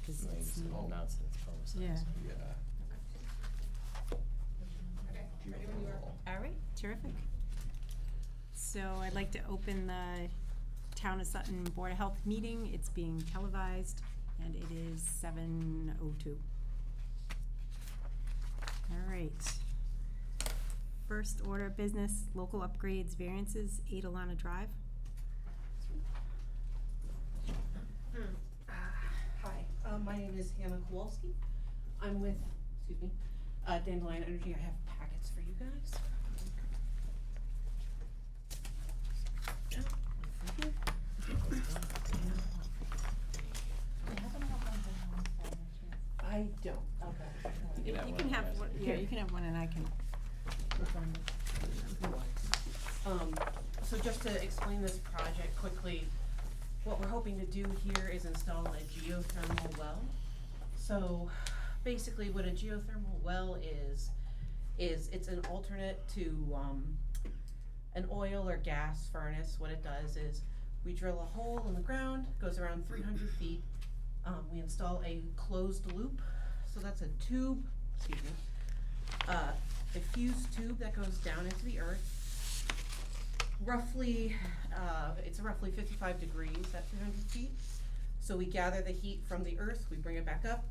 'cause Right, it's, so announce it, it's publicized. yeah. Yeah. Okay, ready when you are. All right, terrific. So I'd like to open the Town of Sutton Board of Health meeting. It's being televised, and it is 7:02. All right. First order of business, local upgrades, variances, 8 Alana Drive. Hi, my name is Hannah Kowalski. I'm with, Dandelion Energy. I have packets for you guys. I don't. Okay. You can have one, yeah, you can have one and I can. So just to explain this project quickly, what we're hoping to do here is install a geothermal well. So basically what a geothermal well is it's an alternate to an oil or gas furnace. What it does is we drill a hole in the ground, goes around 300 feet. We install a closed loop, so that's a tube, a fused tube that goes down into the earth. Roughly, it's roughly 55 degrees at 300 feet. So we gather the heat from the earth, we bring it back up,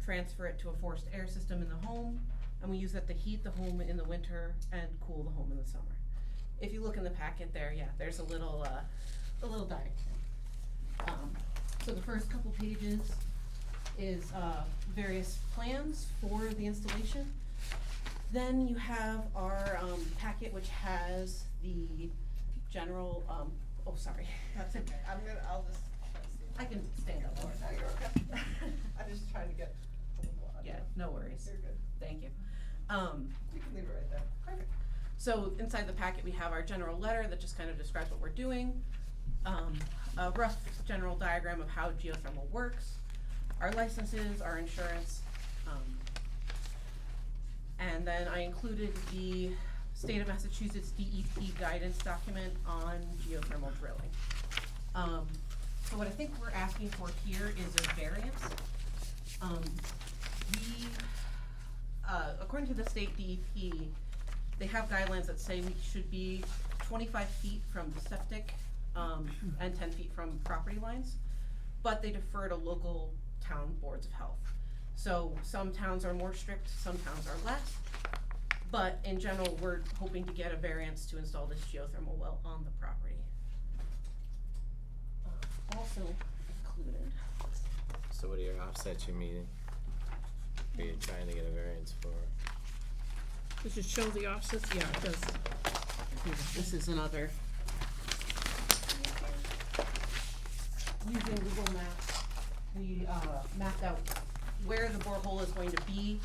transfer it to a forced air system in the home, and we use that to heat the home in the winter and cool the home in the summer. If you look in the packet there, yeah, there's a little diagram. So the first couple pages is various plans for the installation. Then you have our packet, which has the general, oh, sorry. That's okay, I'll just try to see. I can stand up. No, you're okay. I'm just trying to get a little audio. Yeah, no worries. You're good. Thank you. You can leave it right there. Perfect. So inside the packet, we have our general letter that just kind of describes what we're doing. A rough general diagram of how geothermal works, our licenses, our insurance, and then I included the State of Massachusetts DEP guidance document on geothermal drilling. So what I think we're asking for here is a variance. According to the state DEP, they have guidelines that say we should be 25 feet from the septic, and 10 feet from property lines, but they defer to local town boards of health. So some towns are more strict, some towns are less, but in general, we're hoping to get a variance to install this geothermal well on the property. Also included. So what are your offsets you're meeting? Are you trying to get a variance for? Does it show the offsets? Yeah, it does. This is another. Using Google Maps, we mapped out where the borehole is going to be,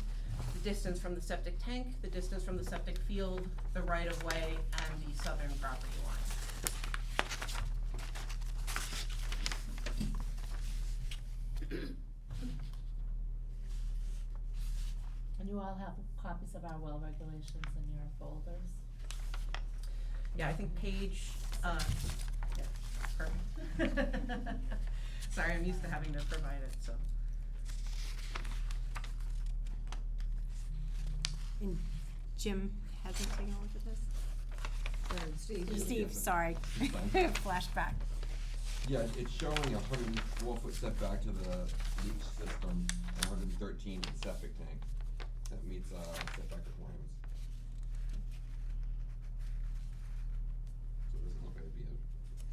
the distance from the septic tank, the distance from the septic field, the right-of-way, and the southern property line. And you all have copies of our well regulations in your folders? Yeah, I think page, yeah, perfect. Sorry, I'm used to having to provide it, so. And Jim hasn't taken a look at this? Steve, sorry. Flashback. Yeah, it's showing a 104-foot setback to the leach system and 113 to the septic tank. That meets setback requirements. So it doesn't look like it'd be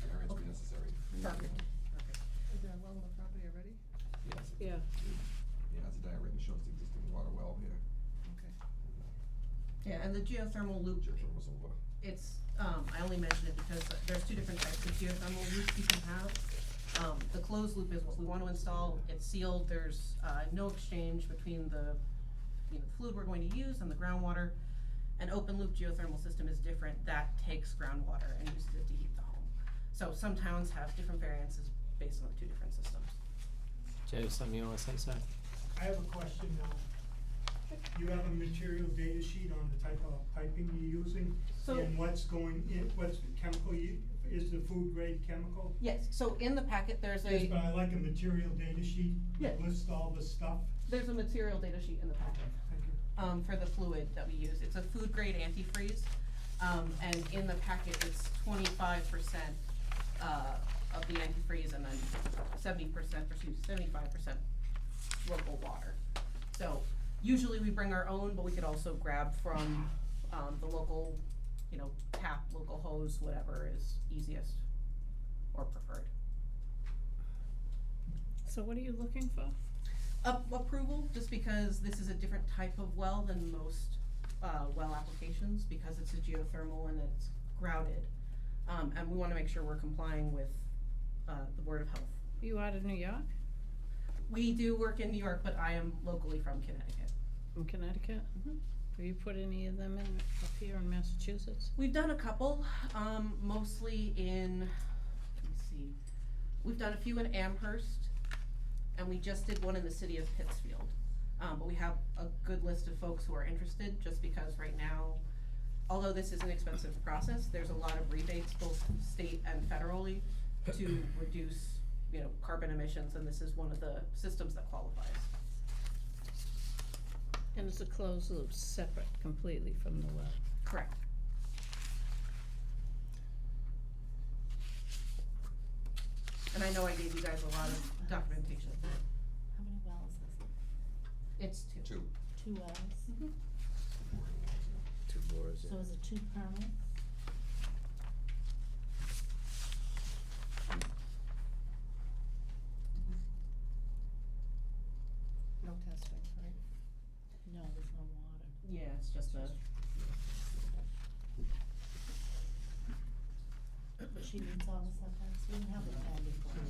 a variance be necessary. Perfect. Is there a well on the property already? Yes. Yeah. Yeah, it's a diagram that shows the existing water well here. Okay. Yeah, and the geothermal loop, Geothermal's over. it's, I only mention it because there's two different types of geothermal loops you can have. The closed loop is what we want to install, it's sealed, there's, no exchange between the fluid we're going to use and the groundwater. An open loop geothermal system is different, that takes groundwater and uses it to heat the home. So some towns have different variances based on the two different systems. Jay, something you wanna say, sir? I have a question now. You have a material data sheet on the type of piping you're using So- and what's going in, what's the chemical is the food grade chemical? Yes, so in the packet, there's Yes, a, but I like a material data sheet that Yeah. lists all the stuff. there's a material data sheet in the packet. Thank you. For the fluid that we use. It's a food grade antifreeze. And in the packet, it's 25%, of the antifreeze and then 75% local water. So usually we bring our own, but we could also grab from, the local, tap, local hose, whatever is easiest or preferred. So what are you looking for? Approval, just because this is a different type of well than most, well applications, because it's a geothermal and it's grouted. And we wanna make sure we're complying with, the Board of Health. You out of New York? We do work in New York, but I am locally from Connecticut. From Connecticut? Mhm. Have you put any of them in up here in Massachusetts? We've done a couple, mostly in, let me see, we've done a few in Amherst, and we just did one in the city of Pittsfield. But we have a good list of folks who are interested, just because right now, although this is an expensive process, there's a lot of rebates, both state and federally, to reduce, carbon emissions, and this is one of the systems that qualifies. And it's a closed loop, separate completely from the well. Correct. And I know I gave you guys a lot of documentation. How many wells is it? It's two. 2. 2 wells? Mhm. 2 bores, So yeah. is it 2 permits? No testing, right? No, there's no water. Yeah, it's just a, But she meets all the setbacks, we didn't have the plan before.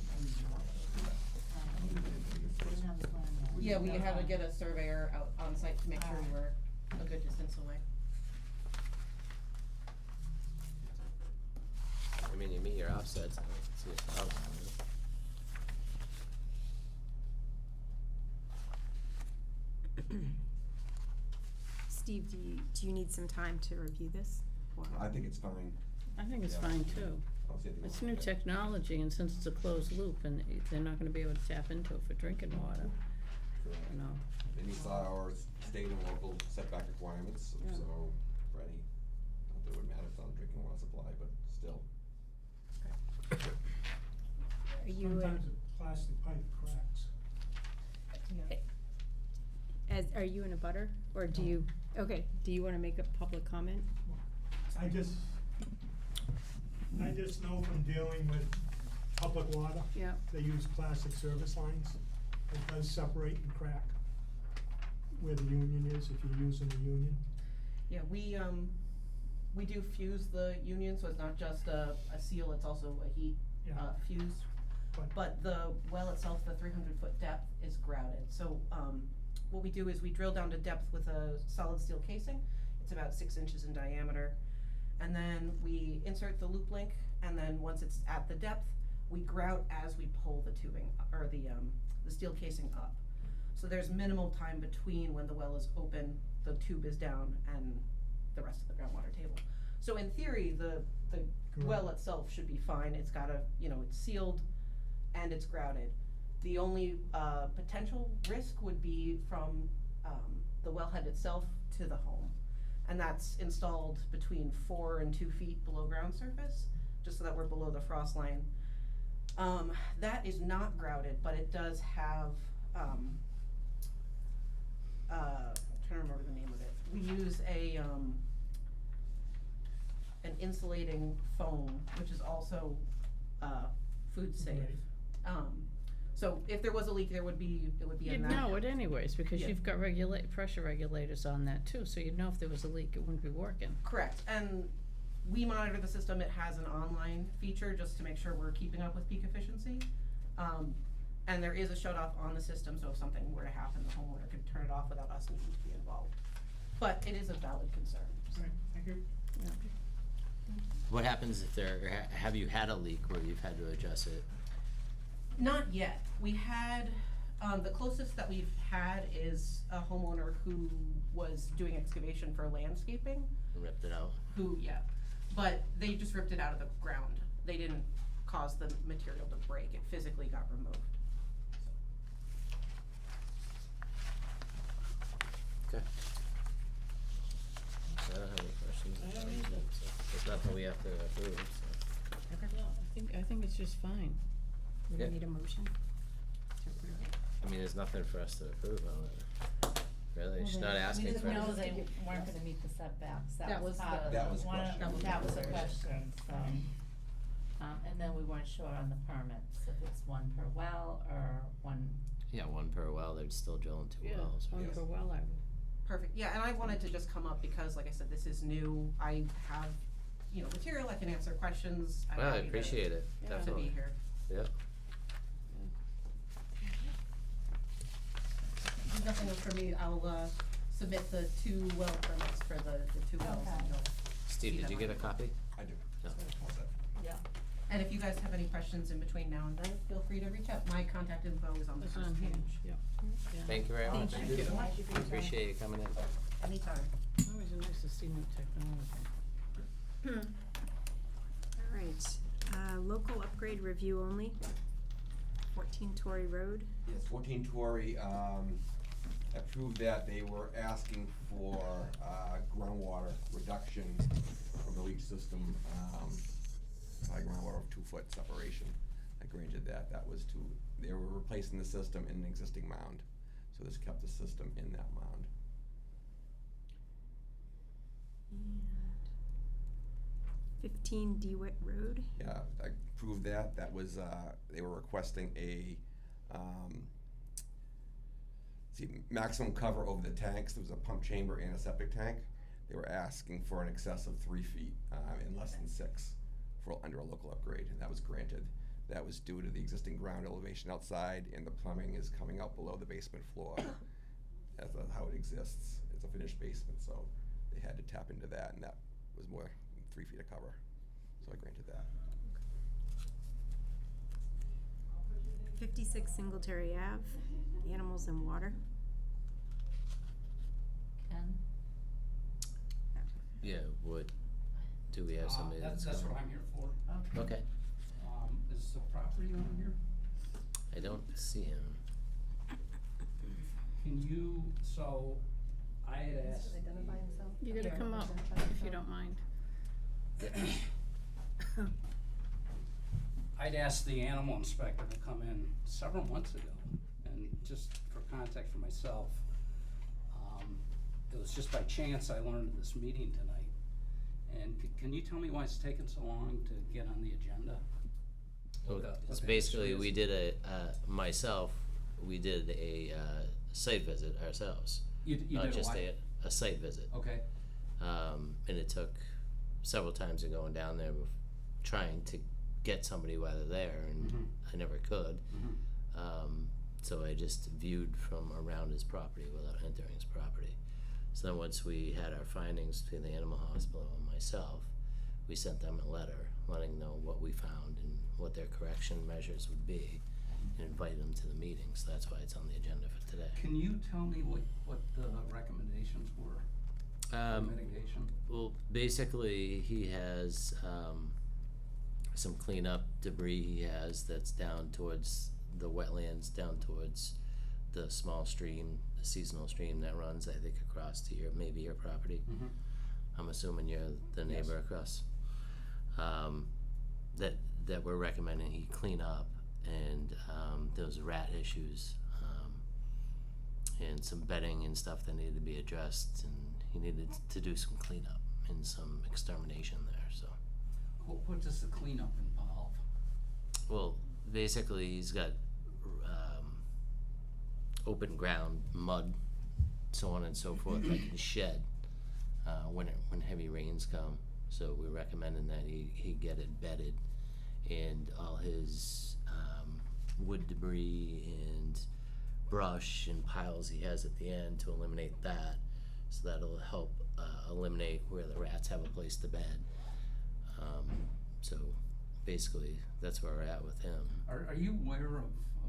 We didn't have the plan yet. yeah, we had to get a surveyor out on site to make sure we were a good distance away. I mean, you meet your offsets, I don't see a problem with it. Steve, do you need some time to review this? Or- I think it's fine. I think it's Yeah. fine too. I don't see anything It's wrong new with it. technology, and since it's a closed loop, and they're not gonna be able to tap into it for drinking water, Correct. you know. It meets our state and local setback requirements, Yeah. so ready. Not that it would matter if it's on drinking water supply, but still. Are you, Sometimes the plastic pipe cracks. Yeah. are you in a butter, or do you, okay, do you wanna make a public comment? I just know from dealing with public water, Yeah. they use plastic service lines. It does separate and crack where the union is, if you're using the union. Yeah, we do fuse the union, so it's not just a seal, it's also a heat, Yeah. fuse. But the well itself, the 300-foot depth is grouted, so, what we do is we drill down to depth with a solid steel casing, it's about 6 inches in diameter. And then we insert the loop link, and then once it's at the depth, we grout as we pull the tubing, or the steel casing up. So there's minimal time between when the well is open, the tube is down, and the rest of the groundwater table. So in theory, the well itself should be fine, it's got it's sealed and it's grouted. The only, potential risk would be from, the wellhead itself to the home. And that's installed between 4 and 2 feet below ground surface, just so that we're below the frost line. That is not grouted, but it does have, I'm trying to remember the name of it. We use an insulating foam, which is also, food safe. Right. So if there was a leak, it would be in You'd that. know it anyways, because Yeah. you've got pressure regulators on that too, so you'd know if there was a leak, it wouldn't be working. Correct, and we monitor the system, it has an online feature just to make sure we're keeping up with peak efficiency. And there is a shut off on the system, so if something were to happen, the homeowner could turn it off without us needing to be involved. But it is a valid concern. All right, thank you. What happens if have you had a leak where you've had to adjust it? Not yet. We had, the closest that we've had is a homeowner who was doing excavation for landscaping, Ripped it out? but they just ripped it out of the ground. they didn't cause the material to break, it physically got removed. Okay. I don't have any questions. I don't either. There's nothing we have to approve, so. Yeah, I think it's just fine. We Yeah. don't need a motion to approve it. I mean, there's nothing for us to approve on it. Really, she's not asking for We know anything. they weren't gonna meet the setbacks, That that was was part the- of, That was one of, question. that was a That was question, so. And then we weren't sure on the permits, if it's one per well or one, Yeah, one per well, they're still drilling two Yeah, wells. one Yes. per well, I would. Perfect, yeah, and I wanted to just come up because, like I said, this is new, I have, material, I can answer questions, I'm Well, I happy to, appreciate it, Yeah. to be definitely. here. Yep. There's nothing else for me, I'll, submit the 2 well permits for the 2 wells and Okay. you'll Steve, see did them you on get a the- copy? I do. No. All set. yeah. And if you guys have any questions in between now and then, feel free to reach out, my contact info is on the It's first on here, page. yeah. Yeah. Thank you very much. Thank you so much for your time. Appreciate you coming in. Anytime. Always nice to see new technology. All right, local upgrade review only, 14 Torrey Road. Yes, 14 Torrey, approved that. They were asking for, groundwater reduction from the leach system, groundwater of 2-foot separation. I granted that. That was they were replacing the system in an existing mound. So this kept the system in that mound. And 15 DeWitt Road. Yeah, I approved that. That was, they were requesting a, maximum cover over the tanks. There was a pump chamber and a septic tank. They were asking for an excess of 3 feet, and less than 6 for under a local upgrade, and that was granted. That was due to the existing ground elevation outside, and the plumbing is coming out below the basement floor. That's how it exists. It's a finished basement, so they had to tap into that, and that was more than 3 feet of cover. So I granted that. 56 Singletary Ave, Animals and Water. Ken? Yeah, do we have somebody that's That's coming? what I'm here for. Okay, Is the property owner here? I don't see him. Can you, so I had asked. Identify himself. You gotta Here. come up, if you don't mind. I'd asked the animal inspector to come in several months ago, and just for context for myself, it was just by chance I learned of this meeting tonight. And can you tell me why it's taken so long to get on the agenda? Well, What the it's history basically, is? we did we did a site visit ourselves. You Not did just what? a site visit. Okay, And it took several times of going down there, trying to get somebody while they're there, and Mhm. I never could. mhm, So I just viewed from around his property without entering his property. So then once we had our findings between the animal hospital and myself, we sent them a letter letting them know what we found and what their correction measures would be, and invite them to the meeting, so that's why it's on the agenda for today. can you tell me what the recommendations were for mitigation? Well, basically, he has, some cleanup debris he has that's down towards the wetlands, down towards the small stream, the seasonal stream that runs, I think, across to maybe your property. Mhm. I'm assuming you're the neighbor Yes. across. That we're recommending he clean up, and, those rat issues, and some bedding and stuff that needed to be addressed, and he needed to do some cleanup and some extermination there, so. What does the cleanup involve? Well, basically, he's got, open ground, mud, so on and so forth, that can shed, when heavy rains come. So we're recommending that he get it bedded, and all his, wood debris and brush and piles he has at the end to eliminate that. So that'll help, eliminate where the rats have a place to bed. So basically, that's where we're at with him. Are you aware of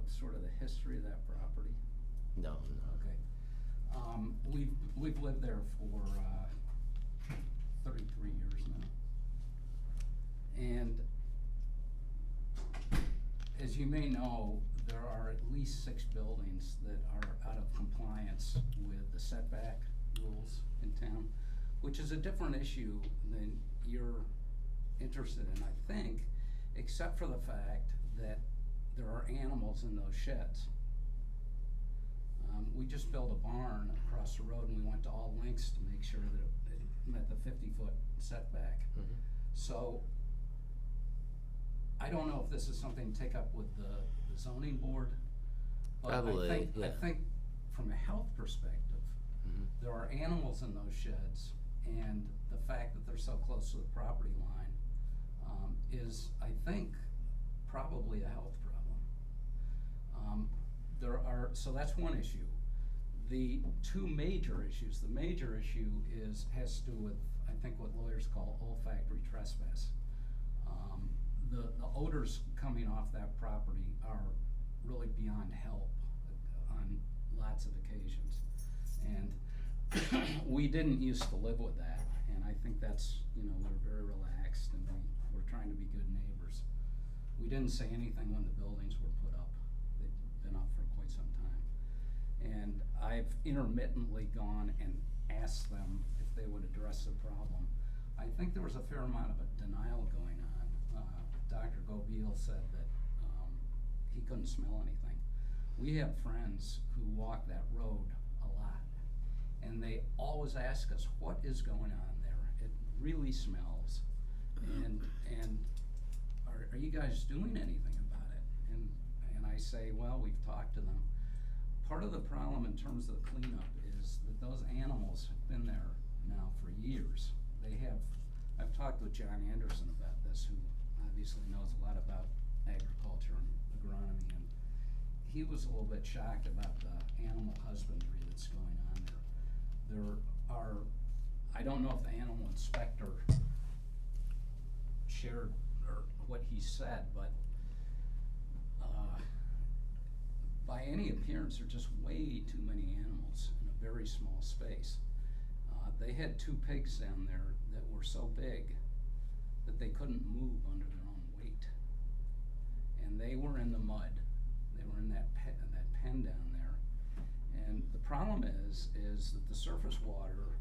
sort of the history of that property? No. Okay. We've lived there for 33 years now. And as you may know, there are at least 6 buildings that are out of compliance with the setback rules in town, which is a different issue than you're interested in, I think, except for the fact that there are animals in those sheds. We just built a barn across the road, and we went to all lengths to make sure that it met the 50-foot setback. Mhm. So, I don't know if this is something to take up with the zoning board, but Probably, I yeah. think from a health perspective, Mhm. there are animals in those sheds, and the fact that they're so close to the property line, is, I think, probably a health problem. So that's one issue. The two major issues, the major issue has to do with, I think, what lawyers call olfactory trespass. The odors coming off that property are really beyond help on lots of occasions. And we didn't used to live with that, and I think that's, we're very relaxed, and we're trying to be good neighbors. We didn't say anything when the buildings were put up. They've been up for quite some time. And I've intermittently gone and asked them if they would address the problem. I think there was a fair amount of a denial going on. Dr. Gobiel said that he couldn't smell anything. We have friends who walk that road a lot, and they always ask us, what is going on there? It really smells. And are you guys doing anything about it? And I say, well, we've talked to them. Part of the problem in terms of the cleanup is that those animals have been there now for years. I've talked with John Anderson about this, who obviously knows a lot about agriculture and agronomy, and he was a little bit shocked about the animal husbandry that's going on there. There are, I don't know if the animal inspector shared or what he said, but by any appearance, there are just way too many animals in a very small space. They had 2 pigs down there that were so big that they couldn't move under their own weight. And they were in the mud. They were in that pen down there. And the problem is that the surface water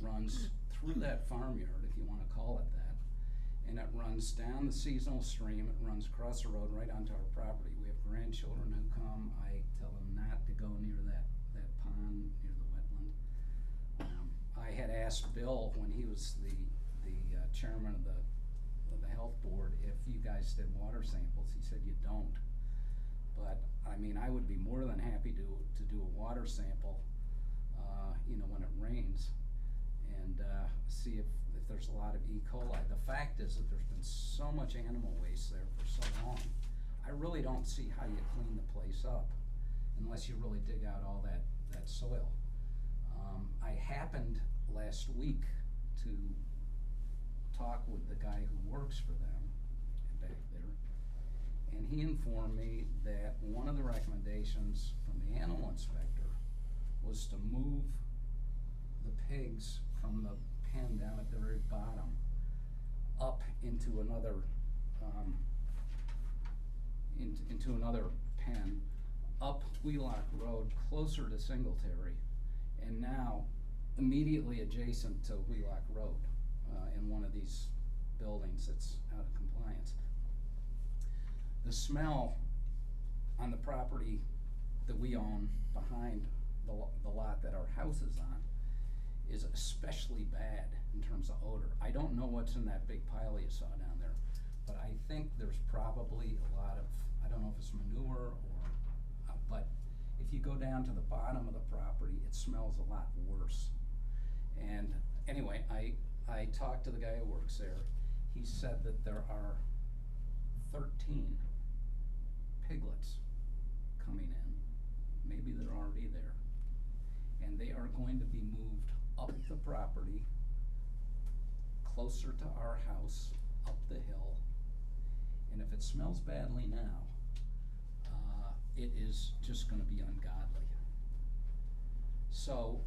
runs through that farmyard, if you want to call it that, and it runs down the seasonal stream, it runs across the road right onto our property. We have grandchildren who come. I tell them not to go near that pond, near the wetland. I had asked Bill, when he was the chairman of the health board, if you guys did water samples. He said you don't. But I mean, I would be more than happy to do a water sample, when it rains, and see if there's a lot of E. coli. The fact is that there's been so much animal waste there for so long. I really don't see how you clean the place up unless you really dig out all that soil. I happened last week to talk with the guy who works for them back there, and he informed me that one of the recommendations from the animal inspector was to move the pigs from the pen down at the very bottom up into another into another pen up Wheelock Road, closer to Singletary, and now immediately adjacent to Wheelock Road, in one of these buildings that's out of compliance. The smell on the property that we own behind the lot that our house is on is especially bad in terms of odor. I don't know what's in that big pile you saw down there, but I think there's probably a lot of, I don't know if it's manure or, but if you go down to the bottom of the property, it smells a lot worse. And anyway, I talked to the guy who works there. He said that there are 13 piglets coming in. Maybe they're already there. And they are going to be moved up the property, closer to our house, up the hill. And if it smells badly now, it is just gonna be ungodly. So,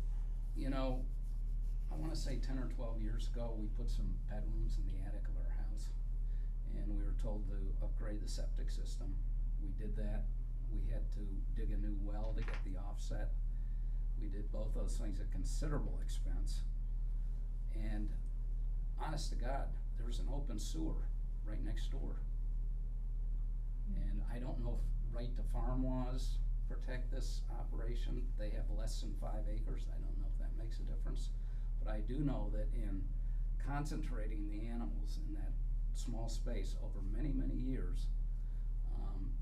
I wanna say 10 or 12 years ago, we put some bedrooms in the attic of our house, and we were told to upgrade the septic system. we did that. We had to dig a new well to get the offset. We did both those things at considerable expense. And honest to God, there's an open sewer right next door. And I don't know if right to farm laws protect this operation. They have less than 5 acres. I don't know if that makes a difference. But I do know that in concentrating the animals in that small space over many, many years,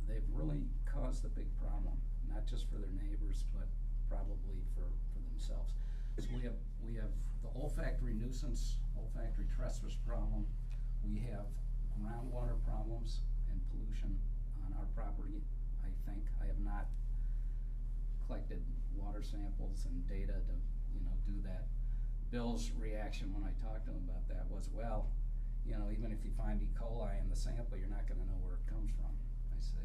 they've really caused a big problem, not just for their neighbors, but probably for themselves. So we have the olfactory nuisance, olfactory trespass problem. We have groundwater problems and pollution on our property, I think. I have not collected water samples and data to, do that. Bill's reaction when I talked to him about that was, well, even if you find E. coli in the sample, you're not gonna know where it comes from. I say,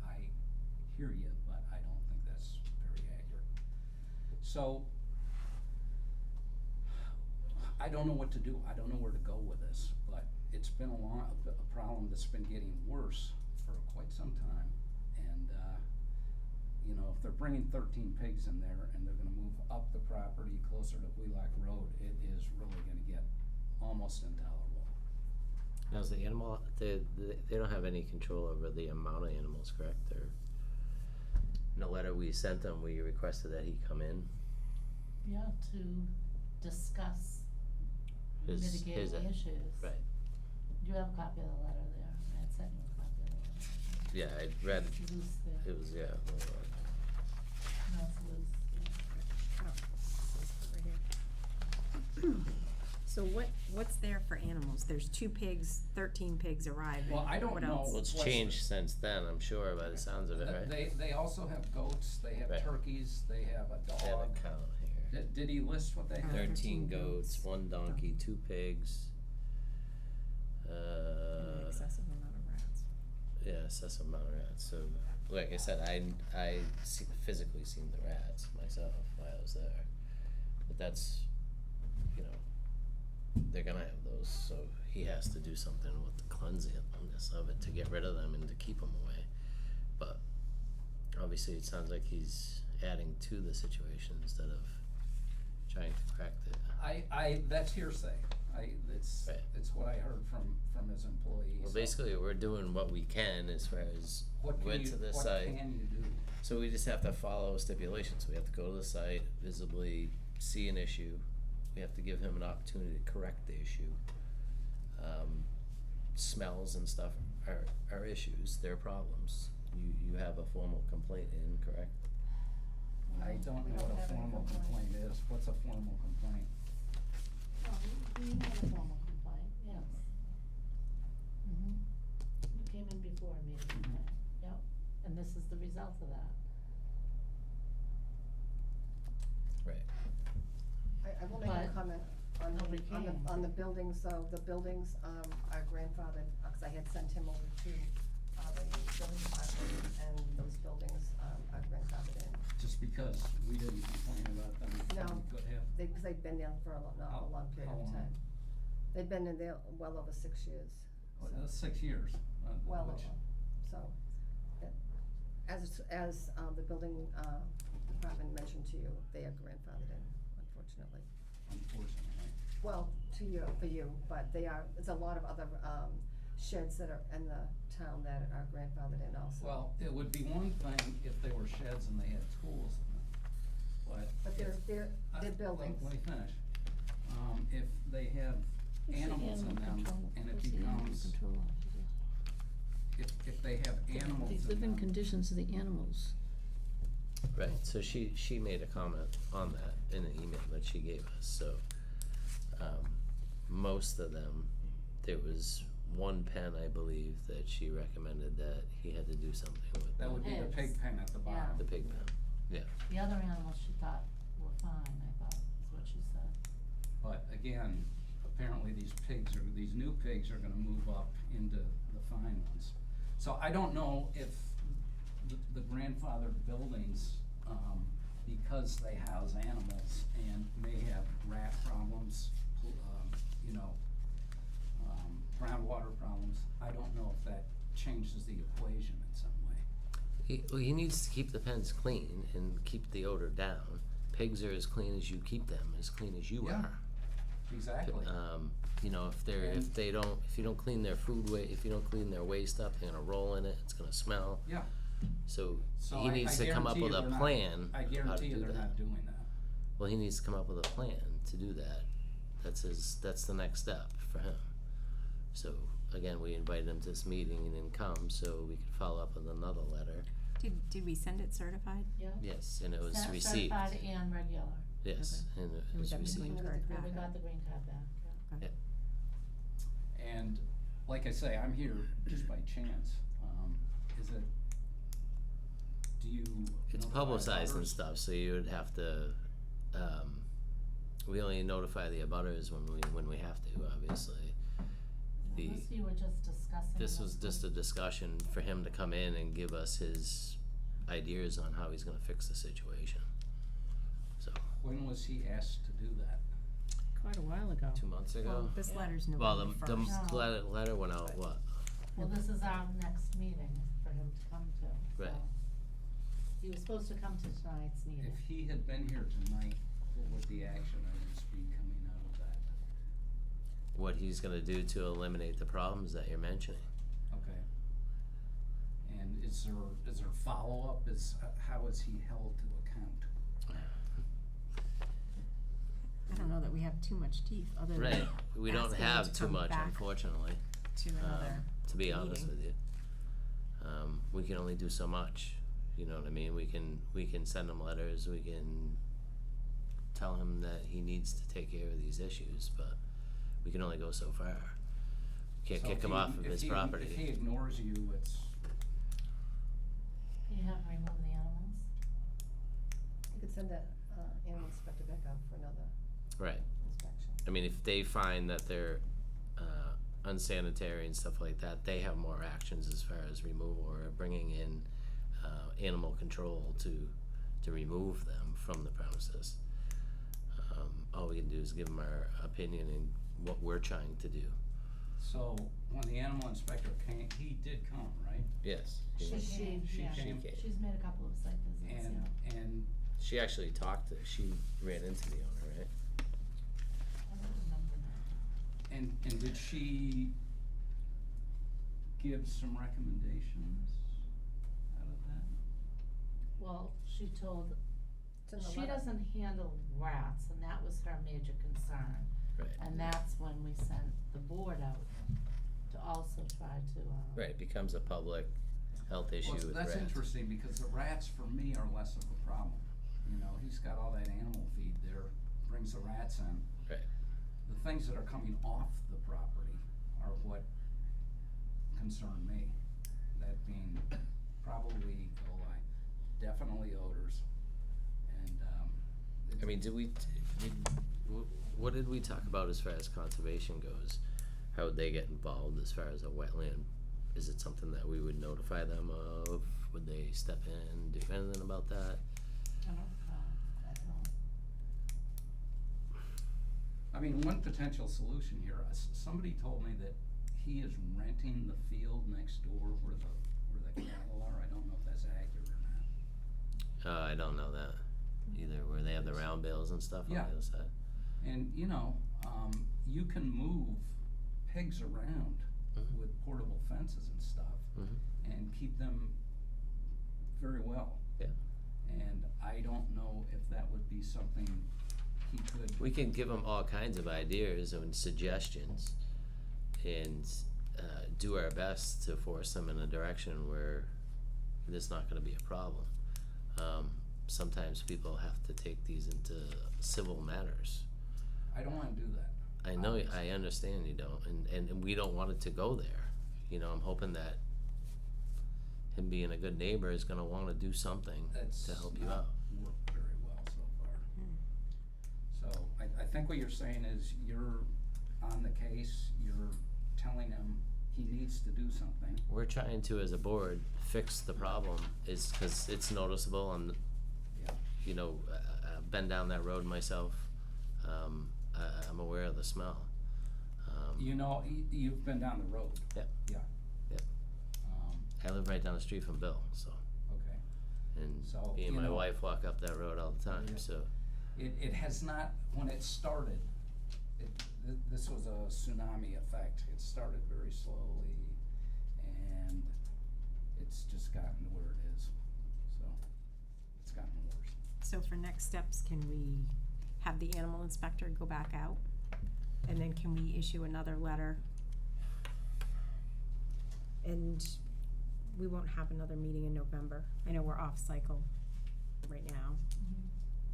I hear you, but I don't think that's very accurate. So, I don't know what to do. I don't know where to go with this, but it's been a problem that's been getting worse for quite some time. And, if they're bringing 13 pigs in there and they're gonna move up the property closer to Wheelock Road, it is really gonna get almost intolerable. Now, is the animal, they don't have any control over the amount of animals, correct? Or in the letter we sent them, we requested that he come in. Yeah, to discuss His mitigating issues. Right. Do you have a copy of the letter there? I had sent you a copy of the letter. Yeah, I read, It's loose there. it was, yeah. No, it's loose, yeah. Oh, right here. So what's there for animals? There's 2 pigs, 13 pigs arriving. Well, I don't What know. else? Well, it's What's changed since then, I'm sure, by the sounds of it, right? They also have goats, they have Right. turkeys, they have a They have dog. a count here. Did he list what they have? 13 goats, 1 donkey, 2 pigs. An excessive amount of rats. Yeah, excessive amount of rats. So, like I said, I physically seen the rats myself while I was there. But that's, they're gonna have those, so he has to do something with the cleanliness of it to get rid of them and to keep them away. But obviously, it sounds like he's adding to the situation instead of trying to correct it. That's hearsay. It's Right. what I heard from his employees. Well, basically, we're doing what we can as far as What went to the what site. can you do? So we just have to follow stipulations. We have to go to the site, visibly see an issue. We have to give him an opportunity to correct the issue. Smells and stuff are issues, they're problems. You have a formal complaint in, correct? I don't We know what a have any formal complaint is. What's a formal complaint? We had a formal complaint, yes. You came in before and made a complaint, yep, and this is the result of that. Right. I will make a But comment on nobody the, came. on the buildings, though, the buildings, are grandfathered, cause I had sent him over to, the building department, and those buildings, are grandfathered in. Just because we didn't complain about them, No. we could have. Cause they've been there for not a long period How of long? time. They've been in there well over 6 years, Well, so, that's 6 years. well which- over, so. As the building, department mentioned to you, they are grandfathered in, unfortunately. Unfortunately. Well, for you, but there's a lot of other, sheds that are in the town that are grandfathered in also. Well, it would be one thing if they were sheds and they had tools in them, But they're Let buildings. me finish. If they have Who's the animals in animal them control- and it who's the animal becomes, control officer? if they have animals in The them. living conditions of the animals. Right, so she made a comment on that in the email that she gave us, so, most of them, there was 1 pen, I believe, that she recommended that he had to do something with. That would be the pig Pigs. pen at the Yeah. bottom. The pig pen, yeah. The other animals she thought were fine, I thought, is what she said. But again, apparently these new pigs are gonna move up into the fine ones. So I don't know if the grandfathered buildings, because they house animals and may have rat problems, groundwater problems, I don't know if that changes the equation in some way. He needs to keep the pens clean and keep the odor down. Pigs are as clean as you keep them, as clean as you Yeah. are. Exactly. You know, if you don't clean their if you don't clean their waste up, they're gonna roll in it. It's gonna smell. Yeah. So So he I needs to come up guarantee with you a they're not- plan I how to guarantee you do they're that. not doing that. Well, he needs to come up with a plan to do that. That's the next step for him. So again, we invited him to this meeting and didn't come, so we could follow up with another letter. Did we send it certified? Yeah. Yes, and it was Cert- received. Certified and regular. Yes, and it we was got the received. green card Yeah, back. we got the green card back, yeah. And like I say, I'm here just by chance. Is it, do you It's notify publicized and abutters? stuff, so you would have to, we only notify the abutters when we have to, obviously. The- This you were just discussing. This was just a discussion for him to come in and give us his ideas on how he's gonna fix the situation. So, When was he asked to do that? Quite a while ago. 2 months Well, ago? this letter's Well, November the first. No. letter went out, what? Well, this is our next meeting for him to come to, so. Right. He was supposed to come to tonight's meeting. If he had been here tonight, what would the action items be coming out of that? What he's gonna do to eliminate the problems that you're mentioning. Okay. And is there follow-up? How is he held to account? I don't know that we have too much teeth, other than Right, we don't asking him have to too come much, back unfortunately, to another to be honest meeting. with you. We can only do so much, you know what I mean? We can send him letters, we can tell him that he needs to take care of these issues, but we can only go so far. Can't So kick if him he- off of if his he- property. If he ignores you, it's, You haven't removed the animals? You could send that, animal inspector back out for another Right, inspection. I mean, if they find that they're unsanitary and stuff like that, they have more actions as far as removal or bringing in animal control to remove them from the premises. All we can do is give them our opinion and what we're trying to do. so when the animal inspector came, he did come, right? Yes. She She yeah. came. She's made a couple of site visits, And, yeah. and She actually she ran into the owner, right? I don't remember now. And did she give some recommendations out of that? Well, she told, It's in the she letter. doesn't handle rats, and that was her major concern. Right. And that's when we sent the board out to also try to, Right, it becomes a public health issue Well, with that's rats. interesting, because the rats for me are less of a problem. You know, he's got all that animal feed there, brings the rats in. Right. The things that are coming off the property are what concern me. That being probably E. coli, definitely odors, and, I mean, what did we talk about as far as conservation goes? How would they get involved as far as a wetland? Is it something that we would notify them of? Would they step in, do anything about that? I don't know. I mean, one potential solution here, somebody told me that he is renting the field next door where the cattle are. I don't know if that's accurate or not. I don't know that either, where they have the round bales and stuff on the Yeah. other side. And, you know, you can move pigs around Mhm. with portable fences and stuff Mhm. and keep them very well. Yeah. And I don't know if that would be something he could. We can give them all kinds of ideas and suggestions and do our best to force them in a direction where there's not gonna be a problem. Sometimes people have to take these into civil matters. I don't wanna do that. I know, I understand you don't, and we don't want it to go there. You know, I'm hoping that him being a good neighbor is gonna wanna do something That's to help you not out. worked very well so far. So I think what you're saying is you're on the case, you're telling him he needs to do something. We're trying to, as a board, fix the problem, is, cause it's noticeable, and, Yeah. you know, I've been down that road myself. I'm aware of the smell. You know, you've been down the road. Yep. Yeah. Yep. I live right down the street from Bill, so, Okay. and So, me and you my know- wife walk up that road all the time, Yeah. so. It has not, when it started, this was a tsunami effect. It started very slowly, and it's just gotten to where it is. So, it's gotten worse. So for next steps, can we have the animal inspector go back out? And then can we issue another letter? And we won't have another meeting in November. I know we're off cycle right now,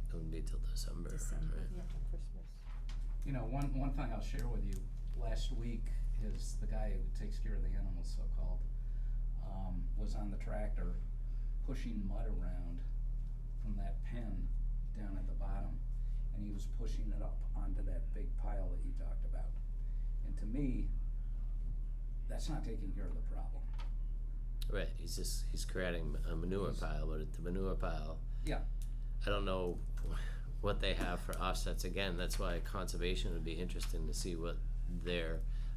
It'll be till December, December. right? Yeah, for Christmas. You know, one thing I'll share with you, last week is the guy who takes care of the animals, so-called, was on the tractor pushing mud around from that pen down at the bottom, and he was pushing it up onto that big pile that you talked about. And to me, that's not taking care of the problem. Right, he's creating a manure pile, but the manure pile, Yeah, I don't know what they have for offsets. Again, that's why conservation would be interesting to see what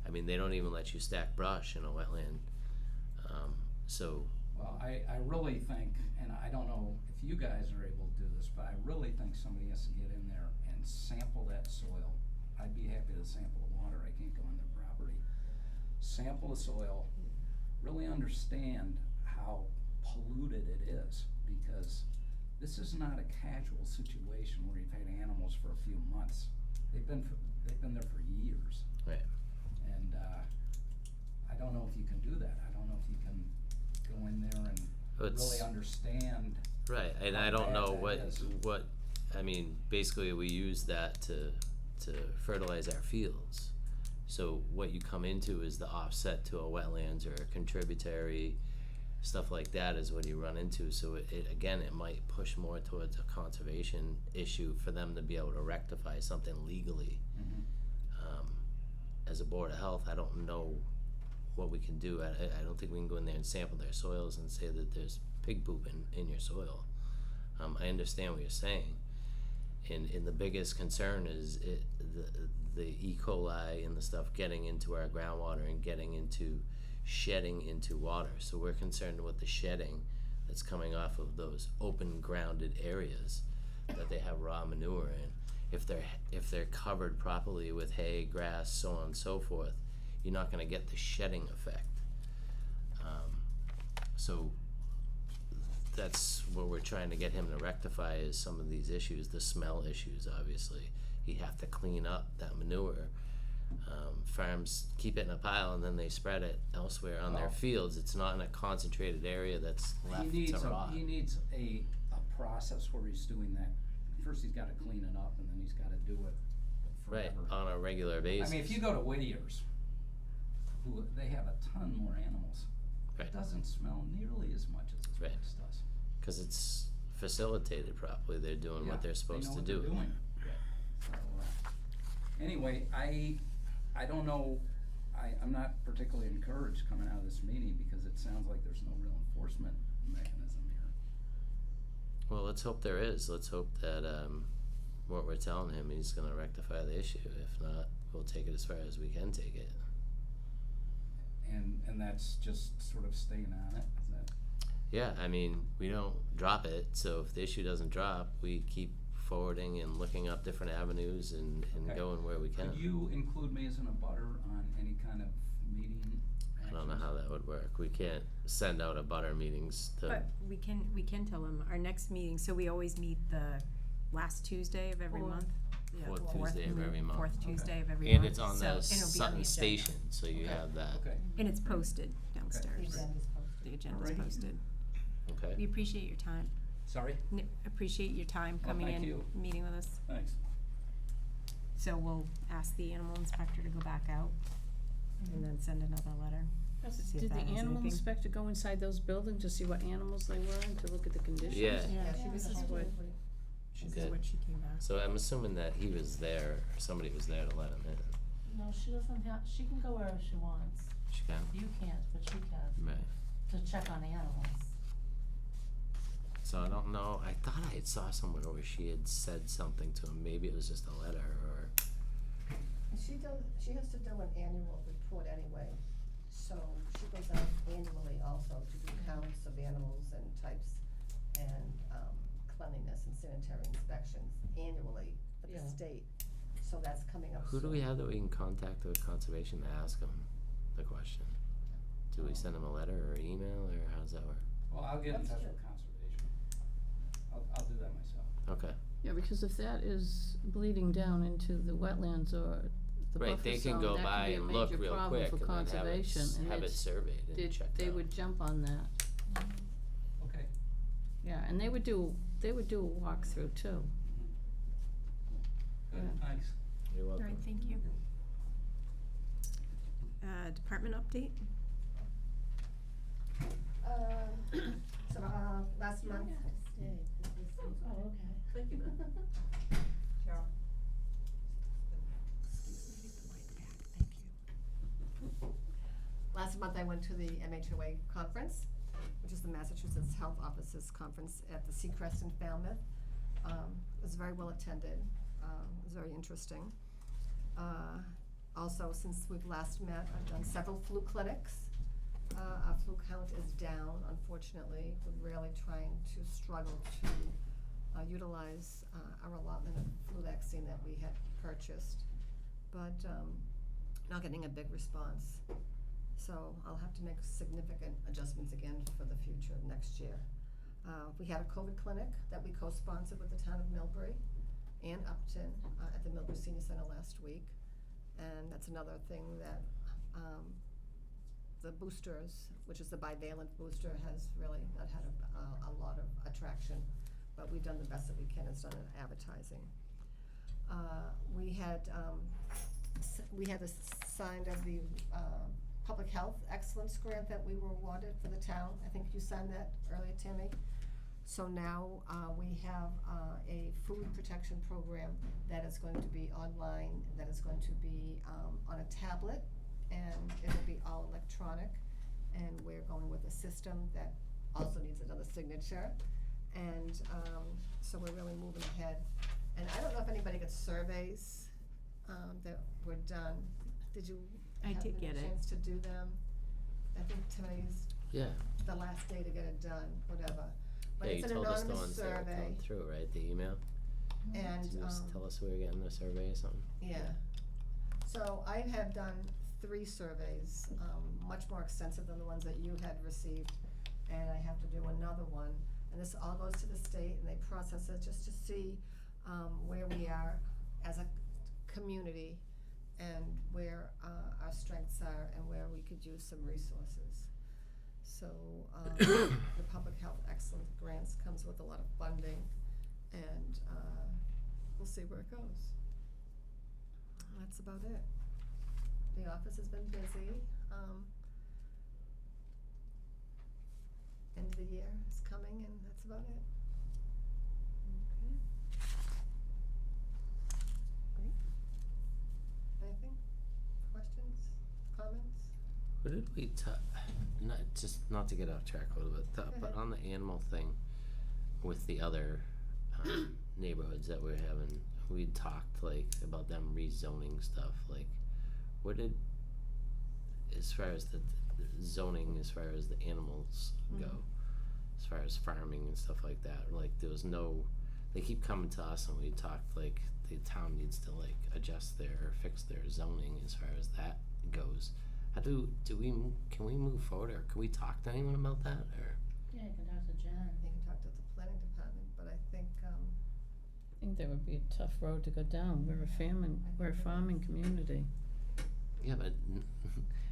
I mean, they don't even let you stack brush in a wetland. So, well, I really think, and I don't know if you guys are able to do this, but I really think somebody has to get in there and sample that soil. I'd be happy to sample the water, I can't go on their property. Sample the soil, really understand how polluted it is, because this is not a casual situation where you've had animals for a few months. They've been there for years. right. And I don't know if you can do that. I don't know if you can go in there and really understand. Right, and how I don't bad know that is. I mean, basically we use that to fertilize our fields. So what you come into is the offset to a wetlands or a contributory, stuff like that is what you run into. So it might push more towards a conservation issue for them to be able to rectify something legally. Mhm. As a Board of Health, I don't know what we can do. I don't think we can go in there and sample their soils and say that there's pig poop in your soil. I understand what you're saying, and the biggest concern is the E. coli and the stuff getting into our groundwater and getting into shedding into water. So we're concerned with the shedding that's coming off of those open grounded areas that they have raw manure in. If they're covered properly with hay, grass, so on and so forth, you're not gonna get the shedding effect. So that's what we're trying to get him to rectify, is some of these issues, the smell issues, obviously. You have to clean up that manure. Farms keep it in a pile and then they spread it elsewhere on their Well- fields. It's not in a concentrated area that's left to rot. He needs a process where he's doing that. First, he's gotta clean it up, and then he's gotta do it Right, forever. on a regular basis. I mean, if you go to Whittier's, they have a ton more animals. Right. It doesn't smell nearly as much as this Right. place does. Cause it's facilitated properly, they're doing Yeah, what they're supposed to They do. know what they're doing. So, anyway, I don't know, I'm not particularly encouraged coming out of this meeting, because it sounds like there's no real enforcement mechanism here. Well, let's hope there is. Let's hope that what we're telling him, he's gonna rectify the issue. If not, we'll take it as far as we can take it. And that's just sort of staying on it, is that? Yeah, I mean, we don't drop it, so if the issue doesn't drop, we keep forwarding and looking up different avenues and Okay. going where we can. Could you include me as an abutter on any kind of meeting I don't know actions? how that would work. We can't send out a butter meetings to, But we can tell them, our next meeting, so we always meet the last Tuesday of every Fourth. month. Yeah, Fourth Tuesday of every month. Fourth Okay. Tuesday of every and month. it's on So- the and it'll be on Sutton the agenda. station, so you Okay. have that, Okay. And it's posted The downstairs. agenda's posted. The agenda's Alrighty. posted. We okay? appreciate your time. Sorry? Appreciate your time Well, coming thank in, you. meeting with us. Thanks. So we'll ask the animal inspector to go back out and then send another letter. See if Did the that has animal anything. inspector go inside those buildings to see what animals they were and to look at the conditions? Yeah. Yeah, she was This is what, She This did. is what she came back. So I'm assuming that he was there, or somebody was there to let him in. No, she doesn't have, she can go wherever she wants. She can, You can't, but she can, right? to check on animals. So I don't know, I thought I saw somewhere where she had said something to him, maybe it was just a letter, or, She has to do an annual report anyway, So she goes out annually also to do counts of animals and types and cleanliness and sanitary inspections annually for the Yeah. state. So that's coming up Who do we soon. have that we can contact with conservation to ask them the question? Do we send them a letter or email, or how does that work? Well, I'll get in Let's touch do- with conservation. I'll do that myself. Okay, Yeah, because if that is bleeding down into the wetlands or the right, buffer they can zone, go that by could be a and look major real problem quick for and then have it, conservation, and have it it's, surveyed and checked they out. would jump on that. Okay. Yeah, and they would do a walkthrough too. Good, Yeah. thanks. You're All welcome. right, thank you. Department update? So, last month, Oh, okay. Thank you. Cheryl, last month I went to the MHOA conference, which is the Massachusetts Health Officers Conference at the Seacrest in Falmouth. It was very well attended, it was very interesting. Also, since we've last met, I've done several flu clinics. Our flu count is down, unfortunately. We're really trying to struggle to utilize our allotment of flu vaccine that we had purchased, but not getting a big response. So I'll have to make significant adjustments again for the future next year. We had a COVID clinic that we co-sponsored with the town of Millbury and Upton at the Millbury Senior Center last week. And that's another thing that the boosters, which is the bivalent booster, has really not had a lot of attraction. But we've done the best that we can, it's done in advertising. We had a signed of the Public Health Excellence Grant that we were awarded for the town. I think you signed that earlier, Tammy. So now we have a food protection program that is going to be online, that is going to be on a tablet, and it'll be all electronic. And we're going with a system that also needs another signature. And so we're really moving ahead. And I don't know if anybody got surveys that were done. Did you I have did a get it. chance to do them? I think today's Yeah, the last day to get it done, whatever. But yeah, it's you an told us the anonymous ones that were survey, coming through, right, the email? and, Did you just tell us we were getting a survey or something? yeah. So I have done 3 surveys, much more extensive than the ones that you had received, and I have to do another one. And this all goes to the state, and they process it just to see where we are as a community, and where our strengths are, and where we could use some resources. So the Public Health Excellence Grants comes with a lot of funding, and we'll see where it goes. That's about it. The office has been busy. End of the year is coming, and that's about it. Okay. Great. Anything? Questions? Comments? What did we not to get off track a little bit, but ahead. on the animal thing with the other neighborhoods that we're having, we talked like about them rezoning stuff, like what did, as far as the zoning, as far as the animals go, as far as farming and stuff like that, like there was no, they keep coming to us and we talked like the town needs to like adjust or fix their zoning as far as that goes. How can we move forward, or can we talk to anyone about that, or? Yeah, you can talk to Jen. You can talk to the planning department, but I think, I think that would be a tough road to go down. We're a farming community. Yeah, but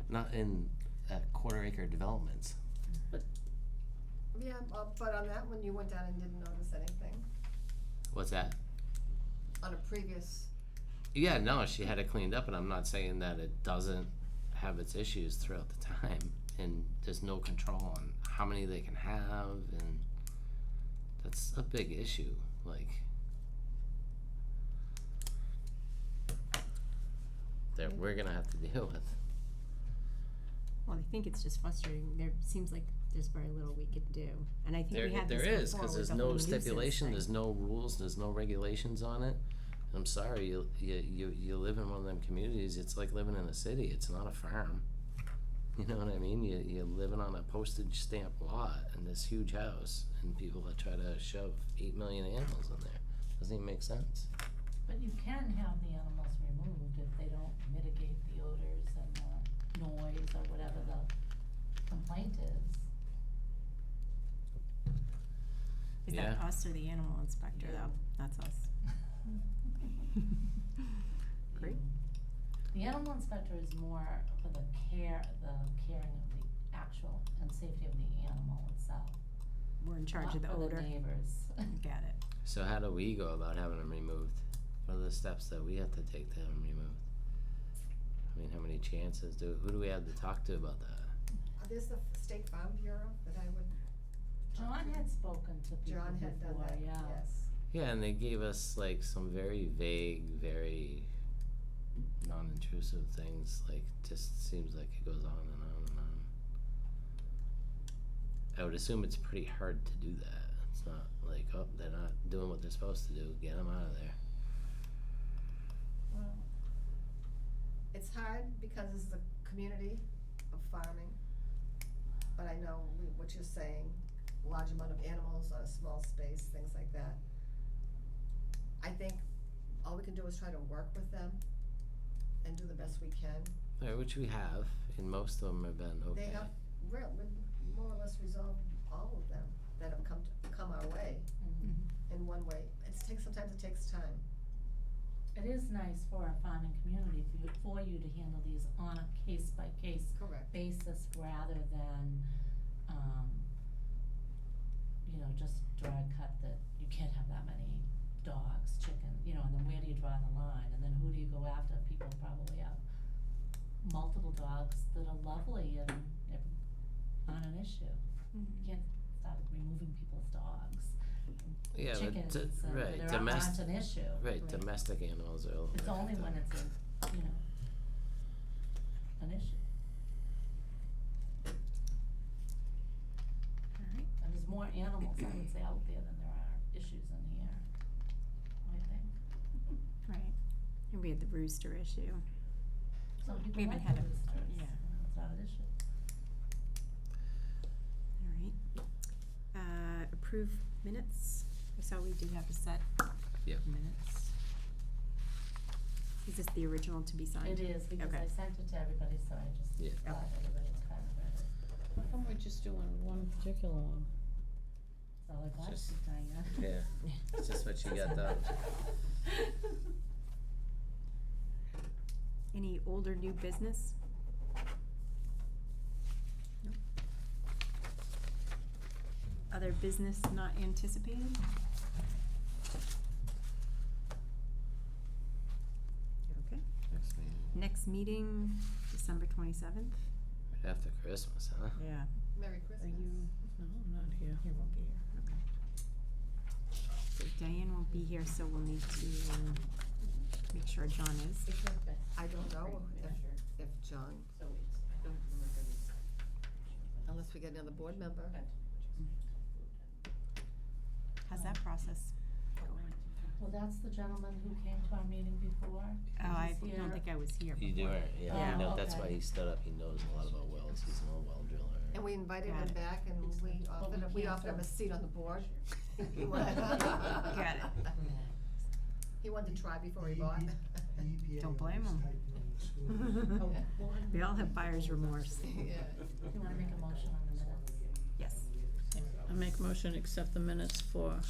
not in quarter acre developments. yeah, but on that one, you went down and didn't notice anything. What's that? On a previous, Yeah, no, she had it cleaned up, and I'm not saying that it doesn't have its issues throughout the time, and there's no control on how many they can have, and that's a big issue, like that we're gonna have to deal with. Well, I think it's just frustrating. There seems like there's very little we can do. And I think we had this There is, before cause with there's the no whole nuisance stipulation, thing. there's no rules, there's no regulations on it. I'm sorry, you live in one of them communities, it's like living in a city, it's not a farm. You know what I mean? You're living on a postage stamp lot in this huge house, and people that try to shove 8 million animals in there. Doesn't even make sense. But you can have the animals removed if they don't mitigate the odors and the noise or whatever the complaint is. Is Yeah. that us or the animal inspector though? That's us. Great. The animal inspector is more for the caring of the actual and safety of the animal itself. We're in charge of the not for odor. the neighbors. Got it. So how do we go about having them removed? What are the steps that we have to take to have them removed? I mean, how many chances who do we have to talk to about that? There's the State Farm Bureau that I would. John had spoken to people John had done before, that, yeah. yes. Yeah, and they gave us like some very vague, very non-intrusive things. Like, just seems like it goes on and on and on. I would assume it's pretty hard to do that. It's not like, oh, they're not doing what they're supposed to do. Get them out of there. Well, It's hard because it's the community of farming, but I know what you're saying, large amount of animals on a small space, things like that. I think all we can do is try to work with them and do the best we can. Right, which we have, and most of them have been okay. They have, we're more or less resolved all of them that have come our way mhm. in one way. Sometimes it takes time. It is nice for a farming community for you to handle these on a case-by-case Correct. basis rather than, just dry cut that you can't have that many dogs, chicken, and then where do you draw the line? And then who do you go after? People probably have multiple dogs that are lovely and aren't an issue. You can't start removing people's dogs. Yeah, but Chickens, right, that aren't an issue. Right, domestic animals are. It's only when it's an issue. Alright. And there's more animals, I would say, out there than there are issues in here, I think. Right. And we had the rooster issue. Some We people haven't like had the a- roosters, yeah. it's not an issue. Alright. Approve minutes. I saw we do have a set Yep. minutes. Is this the original to be signed? It is, because Okay. I sent it to everybody, so I just Yeah. thought everybody's kind of read it. How come we're just doing one particular one? That's all I got, Just- Diane. Yeah, it's just what you got done. Any old or new business? Nope. Other business not anticipated? Okay. Next meeting. Next meeting, December 27th? Right after Christmas, huh? Yeah. Merry Are Christmas. you, No, I'm not here. you won't be here, okay. So Diane won't be here, so we'll need to make sure John is. I don't know if John, unless we get another board member. How's that process going? Well, that's the gentleman who came to our meeting before. Oh, I He's don't here. think I was here You before. do, yeah. Yeah. I know, that's Okay. why he stood up. He knows a lot about wells. He's an old well driller. And we invited Got him it. back and we offered him a seat on the board. He wanted- Got it. He wanted to try before he bought. Don't blame him. We all have buyer's remorse. Yeah. You wanna make a motion on the minutes? Yes. I make motion to accept the minutes for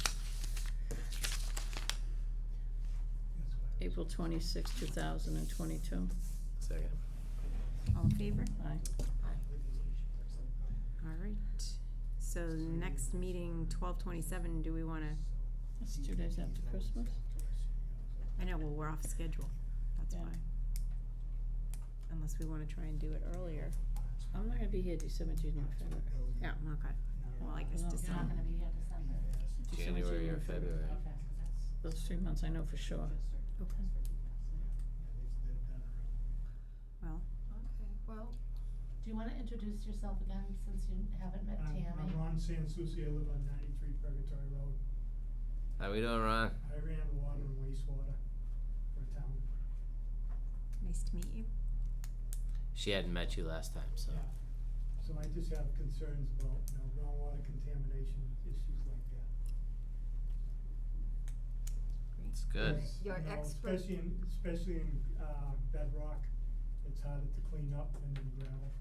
April 26, 2022. Second. All in favor? Aye. All right. So next meeting, 12/27, do we wanna, That's 2 days after Christmas. I know, well, we're off schedule, that's Yeah. why. Unless we wanna try and do it earlier. I'm not gonna be here December, January, February. Yeah, okay. Well, I guess No. You're not December. gonna be here December. January or February. Okay. Those 3 months I know for sure. Okay. Well, Okay, well, Do you wanna introduce yourself again, since you haven't met Tammy? I'm Ron Sansucci, I live on 93 Purgatory Road. How we doing, Ron? I ran water and wastewater for a town. nice to meet you. She hadn't met you last time, so. Yeah. So I just have concerns about, groundwater contamination, issues like that. It's good. Your You know, expert- especially in bedrock, it's harder to clean up than in gravel.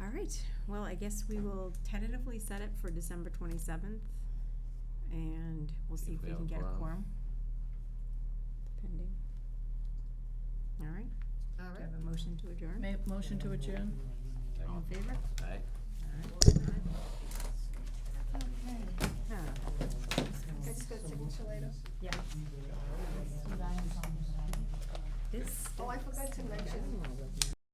All right, well, I guess we will tentatively set it for December 27th, and we'll see if we can get a quorum. Pending. All right, All do I right. have a motion to adjourn? Motion to adjourn? All in favor? Alright. Ah, I just got a signature later. yeah, Steve, I have something that I need to. this. Oh, I forgot to mention,